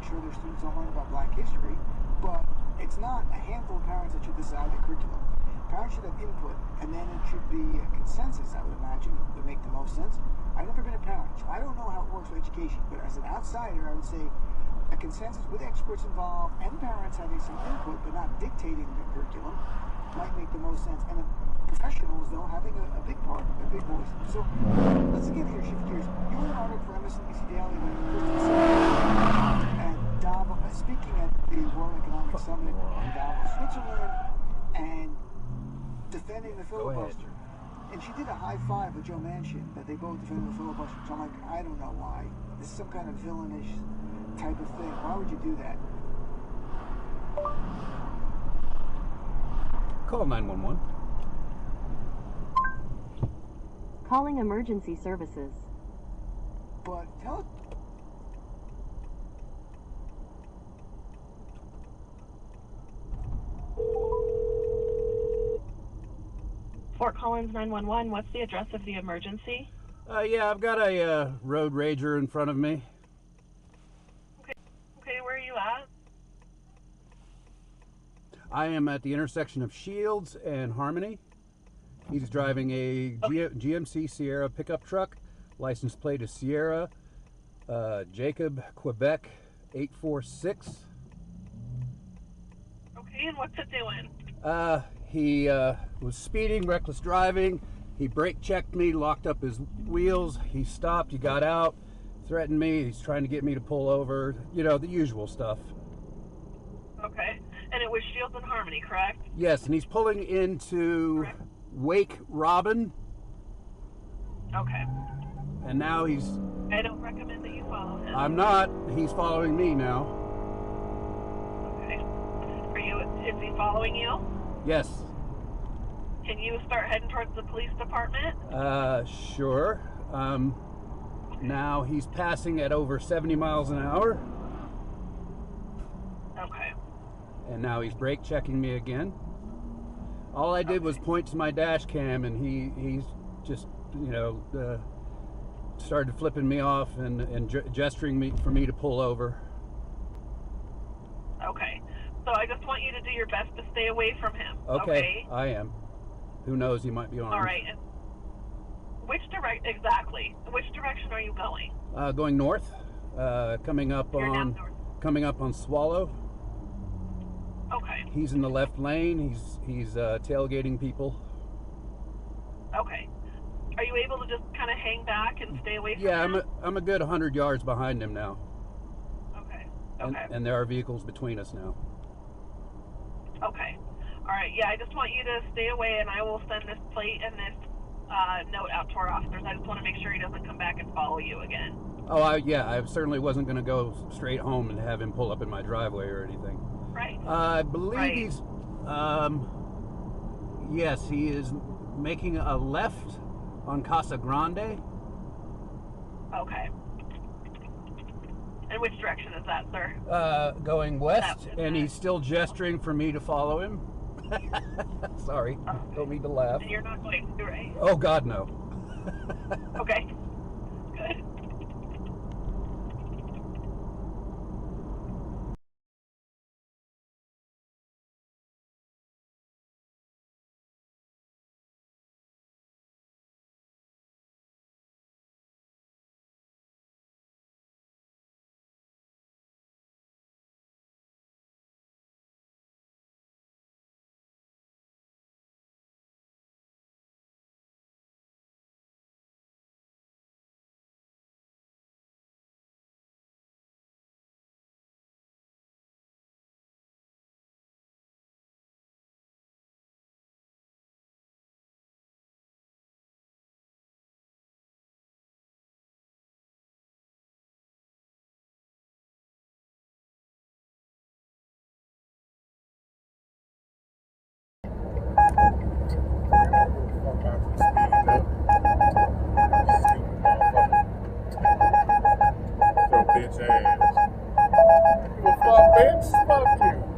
make sure their students don't learn about Black history, but it's not a handful of parents that should decide the curriculum. Parents should have input, and then it should be a consensus, I would imagine, would make the most sense. I've never been a parent, so I don't know how it works with education, but as an outsider, I would say a consensus with experts involved and parents having some input, but not dictating the curriculum, might make the most sense. And the professionals, though, having a big part, a big voice. So let's again here shift gears. You wrote an article for MSNBC Daily and Davos, speaking at the World Economic Summit in Davos, Switzerland, and defending the filibuster. And she did a high five with Joe Manchin that they both defended the filibuster. So I'm like, I don't know why. This is some kind of villainish type of thing. Why would you do that? Call 911. Calling emergency services. But tell it. Fort Collins 911, what's the address of the emergency? Yeah, I've got a road rager in front of me. Okay, where are you at? I am at the intersection of Shields and Harmony. He's driving a GMC Sierra pickup truck. License plate is Sierra, Jacob, Quebec, 846. Okay, and what's it doing? He was speeding, reckless driving. He brake checked me, locked up his wheels. He stopped, he got out, threatened me. He's trying to get me to pull over. You know, the usual stuff. Okay, and it was Shields and Harmony, correct? Yes, and he's pulling into Wake Robin. Okay. And now he's... I don't recommend that you follow him. I'm not. He's following me now. Okay. Is he following you? Yes. Can you start heading towards the police department? Sure. Now he's passing at over 70 miles an hour. Okay. And now he's brake checking me again. All I did was point to my dash cam, and he's just, you know, started flipping me off and gesturing for me to pull over. Okay. So I just want you to do your best to stay away from him. Okay? I am. Who knows? He might be armed. All right. And which direction are you going? Going north. Coming up You're on north. coming up on Swallow. Okay. He's in the left lane. He's tailgating people. Okay. Are you able to just kind of hang back and stay away from Yeah, him? I'm a good 100 yards behind him now. Okay. Okay. And there are vehicles between us now. Okay. All right. Yeah, I just want you to stay away, and I will send this plate and this note out to our officers. I just want to make sure he doesn't come back and follow you again. Oh, I certainly wasn't going to go straight home and have him pull up in my driveway or anything. Right. I believe he's, yes, he is making a left on Casa Grande. Okay. And which direction is that, sir? Going west, and he's still gesturing for me to follow him. Sorry, don't mean to laugh. And you're not going to, right? Oh, God, no. Okay. Good. Bitch ass. You a fuck bitch? Fuck you.